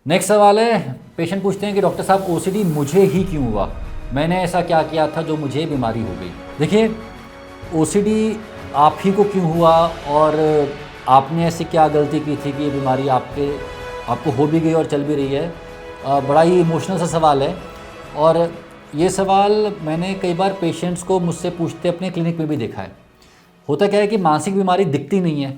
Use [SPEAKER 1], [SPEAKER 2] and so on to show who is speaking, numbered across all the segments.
[SPEAKER 1] Next सवाल है, patient पूछते हैं कि डॉक्टर साहब ओसीडी मुझे ही क्यों हुआ, मैंने ऐसा क्या किया था जो मुझे बीमारी हो गई। देखिए, ओसीडी आप ही को क्यों हुआ और आपने ऐसी क्या गलती की थी कि ये बीमारी आपको हो भी गई और चल भी रही है। बड़ा ही इमोशनल सा सवाल है और ये सवाल मैंने कई बार पेशेंट्स को मुझसे पूछते अपने क्लिनिक में भी देखा है। होता क्या है कि मानसिक बीमारी दिखती नहीं है,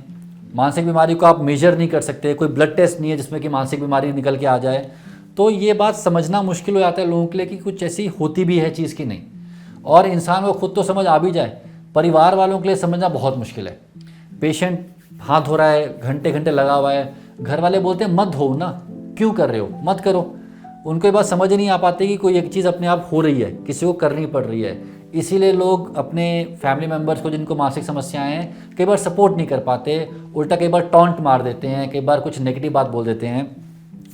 [SPEAKER 1] मानसिक बीमारी को आप मेजर नहीं कर सकते, कोई ब्लड टेस्ट नहीं है जिसमें कि मानसिक बीमारी निकल के आ जाए। तो ये बात समझना मुश्किल हो जाता है लोगों के लिए कि कुछ ऐसी होती भी है चीज़ की नहीं, और इंसान को खुद तो समझ आ भी जाए, परिवार वालों के लिए समझना बहुत मुश्किल है। पेशेंट हाथ धो रहा है, घंटे घंटे लगा हुआ है, घर वाले बोलते हैं मत धो ना, क्यों कर रहे हो, मत करो। उनको ये बात समझ नहीं आ पाती कि कोई एक चीज़ अपने आप हो रही है, किसी को करनी पड़ रही है। इसीलिए लोग अपने फैमिली मेम्बर्स को जिनको मानसिक समस्याएं हैं कई बार सपोर्ट नहीं कर पाते, उल्टा कई बार टॉन्ट मार देते हैं, कई बार कुछ नेगेटिव बात बोल देते हैं।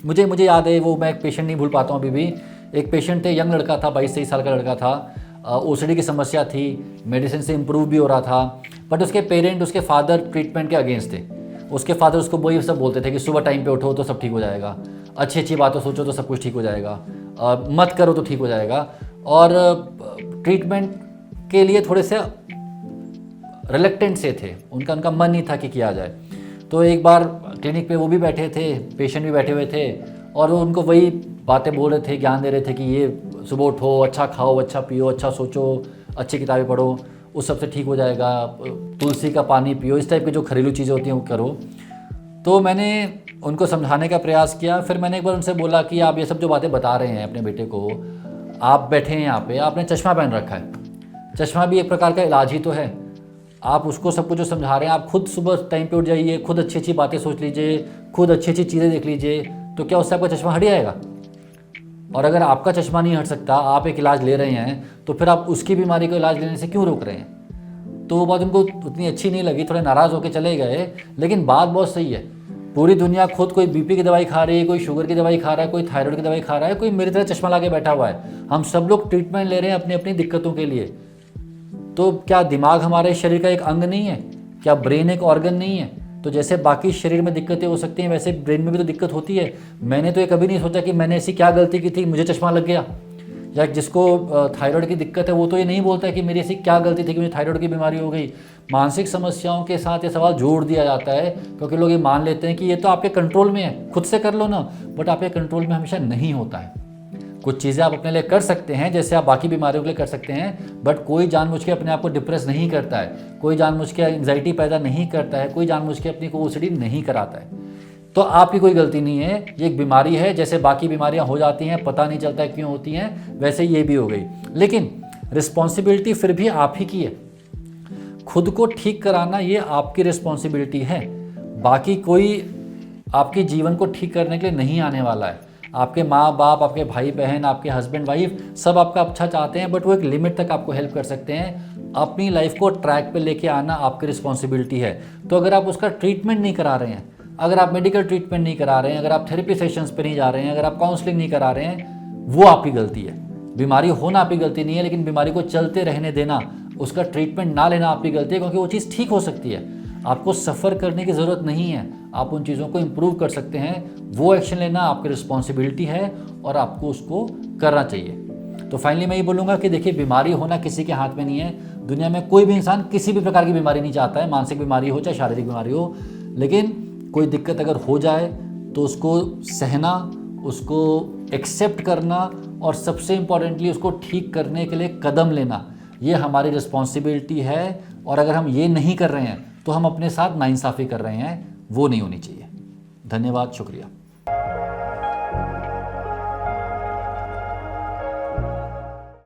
[SPEAKER 1] मुझे याद है, वो मैं एक पेशेंट नहीं भूल पाता हूँ अभी भी। एक पेशेंट थे, यंग लड़का था, 22-23 साल का लड़का था, ओसीडी की समस्या थी, मेडिसिन से इम्प्रूव भी हो रहा था, बट उसके पेरेंट, उसके फादर ट्रीटमेंट के अगेंस्ट थे। उसके फादर उसको वही सब बोलते थे कि सुबह टाइम पे उठो तो सब ठीक हो जाएगा, अच्छी अच्छी बातों सोचो तो सब कुछ ठीक हो जाएगा, मत करो तो ठीक हो जाएगा। और ट्रीटमेंट के लिए थोड़े से रिलेक्टेंट से थे, उनका मन नहीं था कि किया जाए। तो एक बार क्लिनिक पे वो भी बैठे थे, पेशेंट भी बैठे हुए थे, और वो उनको वही बातें बोल रहे थे, ज्ञान दे रहे थे कि ये सुबह उठो, अच्छा खाओ, अच्छा पियो, अच्छा सोचो, अच्छी किताबें पढ़ो, उस सबसे ठीक हो जाएगा, तुलसी का पानी पियो, इस टाइप की जो घरेलू चीज़ें होती हैं वो करो। तो मैंने उनको समझाने का प्रयास किया। फिर मैंने एक बार उनसे बोला कि आप ये सब जो बातें बता रहे हैं अपने बेटे को, आप बैठे हैं यहाँ पे, आपने चश्मा पहन रखा है, चश्मा भी एक प्रकार का इलाज ही तो है। आप उसको सब कुछ जो समझा रहे हैं, आप खुद सुबह टाइम पे उठ जाइए, खुद अच्छी अच्छी बातें सोच लीजिए, खुद अच्छी अच्छी चीज़ें देख लीजिए, तो क्या उससे आपका चश्मा हट जाएगा? और अगर आपका चश्मा नहीं हट सकता, आप एक इलाज ले रहे हैं, तो फिर आप उसकी बीमारी का इलाज लेने से क्यों रोक रहे हैं? तो वो बात उनको उतनी अच्छी नहीं लगी, थोड़े नाराज़ होकर चले गए। लेकिन बात बहुत सही है, पूरी दुनिया खुद कोई बीपी की दवाई खा रही है, कोई शुगर की दवाई खा रहा है, कोई थायराइड की दवाई खा रहा है, कोई मेरी तरह चश्मा ला के बैठा हुआ है। हम सब लोग ट्रीटमेंट ले रहे हैं अपनी अपनी दिक्कतों के लिए। तो क्या दिमाग हमारे शरीर का एक अंग नहीं है? क्या ब्रेन एक ऑर्गन नहीं है? तो जैसे बाकी शरीर में दिक्कतें हो सकती हैं, वैसे ब्रेन में भी तो दिक्कत होती है। मैंने तो ये कभी नहीं सोचा कि मैंने ऐसी क्या गलती की थी मुझे चश्मा लग गया, या जिसको थायराइड की दिक्कत है वो तो ये नहीं बोलता है कि मेरी ऐसी क्या गलती थी कि मुझे थायराइड की बीमारी हो गई। मानसिक समस्याओं के साथ ये सवाल जोड़ दिया जाता है, क्योंकि लोग ये मान लेते हैं कि ये तो आपके कंट्रोल में है, खुद से कर लो ना। बट आपके कंट्रोल में हमेशा नहीं होता है। कुछ चीज़ें आप अपने लिए कर सकते हैं, जैसे आप बाकी बीमारियों के लिए कर सकते हैं, बट कोई जानबूझ के अपने आप को डिप्रेस नहीं करता है, कोई जानबूझ के एंग्जाइटी पैदा नहीं करता है, कोई जानबूझ के अपनी को ओसीडी नहीं कराता है। तो आपकी कोई गलती नहीं है, ये एक बीमारी है। जैसे बाकी बीमारियां हो जाती हैं, पता नहीं चलता है क्यों होती हैं, वैसे ये भी हो गई। लेकिन रिस्पॉन्सिबिलिटी फिर भी आप ही की है। खुद को ठीक कराना ये आपकी रिस्पॉन्सिबिलिटी है। बाकी कोई आपके जीवन को ठीक करने के लिए नहीं आने वाला है। आपके माँ बाप, आपके भाई बहन, आपके हस्बैंड वाइफ सब आपका अच्छा चाहते हैं, बट वो एक लिमिट तक आपको हेल्प कर सकते हैं। अपनी लाइफ को ट्रैक पे लेके आना आपकी रिस्पॉन्सिबिलिटी है। तो अगर आप उसका ट्रीटमेंट नहीं करा रहे हैं, अगर आप मेडिकल ट्रीटमेंट नहीं करा रहे हैं, अगर आप थेरेपी सेशंस पे नहीं जा रहे हैं, अगर आप काउंसलिंग नहीं करा रहे हैं, वो आपकी गलती है। बीमारी होना आपकी गलती नहीं है, लेकिन बीमारी को चलते रहने देना, उसका ट्रीटमेंट ना लेना आपकी गलती है, क्योंकि वो चीज़ ठीक हो सकती है। आपको सफ़र करने की ज़रूरत नहीं है, आप उन चीज़ों को इम्प्रूव कर सकते हैं। वो एक्शन लेना आपकी रिस्पॉन्सिबिलिटी है और आपको उसको करना चाहिए। तो फाइनली मैं ये बोलूँगा कि देखिए, बीमारी होना किसी के हाथ में नहीं है। दुनिया में कोई भी इंसान किसी भी प्रकार की बीमारी नहीं चाहता है, मानसिक बीमारी हो चाहे शारीरिक बीमारी हो। लेकिन कोई दिक्कत अगर हो जाए तो उसको सहना, उसको एक्सेप्ट करना, और सबसे इम्पॉर्टेंटली उसको ठीक करने के लिए कदम लेना, ये हमारी रिस्पॉन्सिबिलिटी है। और अगर हम ये नहीं कर रहे हैं तो हम अपने साथ नाइंसाफ़ी कर रहे हैं, वो नहीं होनी चाहिए। धन्यवाद, शुक्रिया।